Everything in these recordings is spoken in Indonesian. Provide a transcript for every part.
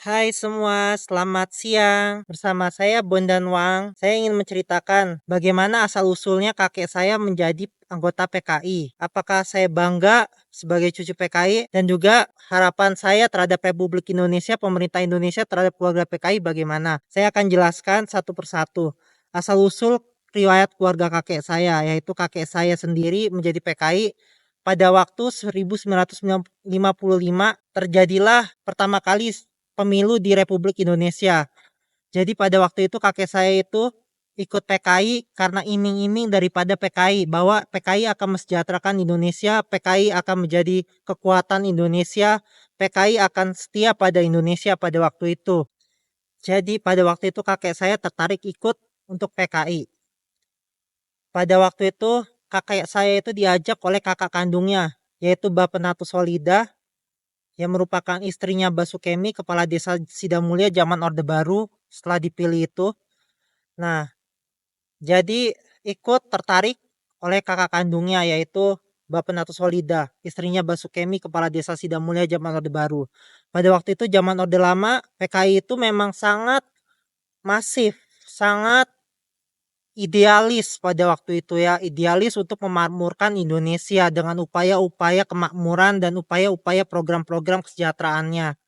Hai semua, selamat siang. Bersama saya Bondan Wang. Saya ingin menceritakan bagaimana asal-usulnya kakek saya menjadi anggota PKI. Apakah saya bangga sebagai cucu PKI dan juga harapan saya terhadap Republik Indonesia, pemerintah Indonesia terhadap keluarga PKI bagaimana? Saya akan jelaskan satu persatu. Asal-usul riwayat keluarga kakek saya, yaitu kakek saya sendiri menjadi PKI pada waktu 1955 terjadilah pertama kali pemilu di Republik Indonesia. Jadi pada waktu itu kakek saya itu ikut PKI karena iming-iming daripada PKI bahwa PKI akan mesejahterakan Indonesia, PKI akan menjadi kekuatan Indonesia, PKI akan setia pada Indonesia pada waktu itu. Jadi pada waktu itu kakek saya tertarik ikut untuk PKI. Pada waktu itu kakek saya itu diajak oleh kakak kandungnya, yaitu Bapenatus Solida, yang merupakan istrinya Basukemi, kepala desa Sidamulya zaman Orde Baru setelah dipilih itu. Nah, jadi ikut tertarik oleh kakak kandungnya, yaitu Bapenatus Solida, istrinya Basukemi, kepala desa Sidamulya zaman Orde Baru. Pada waktu itu zaman Orde Lama, PKI itu memang sangat masif, sangat idealis pada waktu itu ya, idealis untuk memakmurkan Indonesia dengan upaya-upaya kemakmuran dan upaya-upaya program-program kesejahteraannya.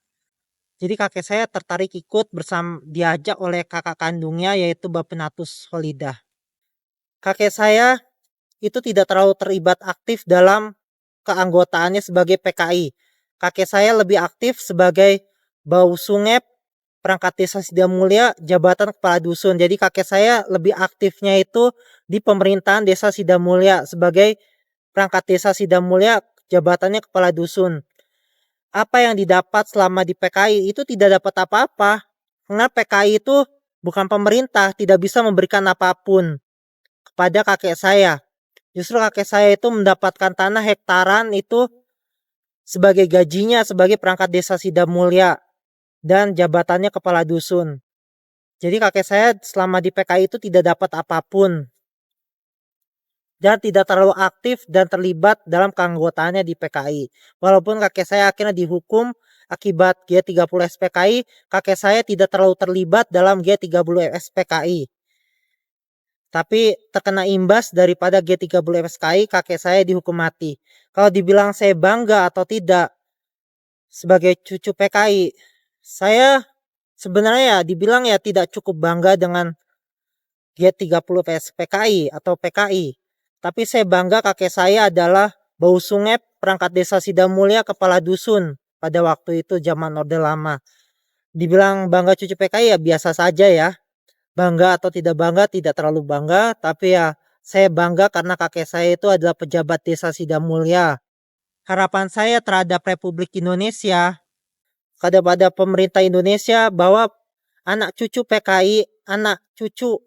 Jadi kakek saya tertarik ikut diajak oleh kakak kandungnya yaitu Bapenatus Solidah. Kakek saya itu tidak terlalu terlibat aktif dalam keanggotaannya sebagai PKI. Kakek saya lebih aktif sebagai Bausungep, perangkat desa Sidamulya, jabatan kepala dusun. Jadi kakek saya lebih aktifnya itu di pemerintahan desa Sidamulya sebagai perangkat desa Sidamulya, jabatannya kepala dusun. Apa yang didapat selama di PKI itu tidak dapat apa-apa. Karena PKI itu bukan pemerintah, tidak bisa memberikan apapun kepada kakek saya. Justru kakek saya itu mendapatkan tanah hektaran itu sebagai gajinya sebagai perangkat desa Sidamulya dan jabatannya kepala dusun. Jadi kakek saya selama di PKI itu tidak dapat apapun dan tidak terlalu aktif dan terlibat dalam keanggotaannya di PKI. Walaupun kakek saya akhirnya dihukum akibat G30 SPKI, kakek saya tidak terlalu terlibat dalam G30 SPKI. Tapi terkena imbas daripada G30 SPKI, kakek saya dihukum mati. Kalau dibilang saya bangga atau tidak sebagai cucu PKI, saya sebenarnya ya dibilang ya tidak cukup bangga dengan G30 PKI atau PKI. Tapi saya bangga kakek saya adalah Bausungep, perangkat desa Sidamulya, kepala dusun pada waktu itu zaman Orde Lama. Dibilang bangga cucu PKI ya biasa saja ya. Bangga atau tidak bangga, tidak terlalu bangga. Tapi ya saya bangga karena kakek saya itu adalah pejabat desa Sidamulya. Harapan saya terhadap Republik Indonesia, kepada pemerintah Indonesia bahwa anak cucu PKI, anak cucu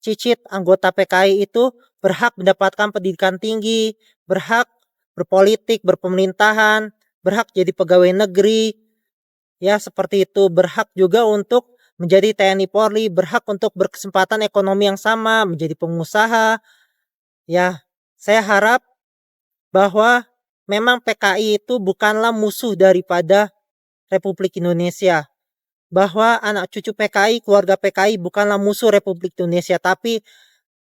cicit anggota PKI itu berhak mendapatkan pendidikan tinggi, berhak berpolitik, berpemerintahan, berhak jadi pegawai negeri, ya seperti itu, berhak juga untuk menjadi TNI Polri, berhak untuk berkesempatan ekonomi yang sama, menjadi pengusaha. Ya, saya harap bahwa memang PKI itu bukanlah musuh daripada Republik Indonesia. Bahwa anak cucu PKI, keluarga PKI bukanlah musuh Republik Indonesia, tapi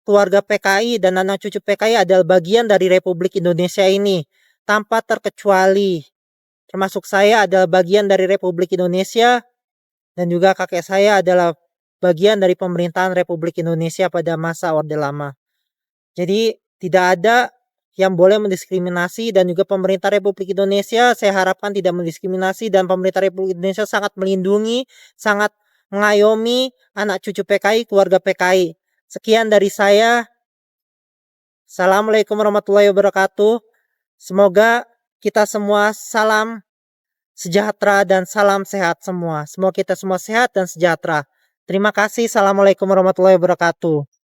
keluarga PKI dan anak cucu PKI adalah bagian dari Republik Indonesia ini. Tanpa terkecuali, termasuk saya adalah bagian dari Republik Indonesia dan juga kakek saya adalah bagian dari pemerintahan Republik Indonesia pada masa Orde Lama. Jadi tidak ada yang boleh mendiskriminasi dan juga pemerintah Republik Indonesia saya harapkan tidak mendiskriminasi dan pemerintah Republik Indonesia sangat melindungi, sangat mengayomi anak cucu PKI, keluarga PKI. Sekian dari saya. Assalamualaikum warahmatullahi wabarakatuh. Semoga kita semua salam sejahtera dan salam sehat semua. Semoga kita semua sehat dan sejahtera. Terima kasih. Assalamualaikum warahmatullahi wabarakatuh.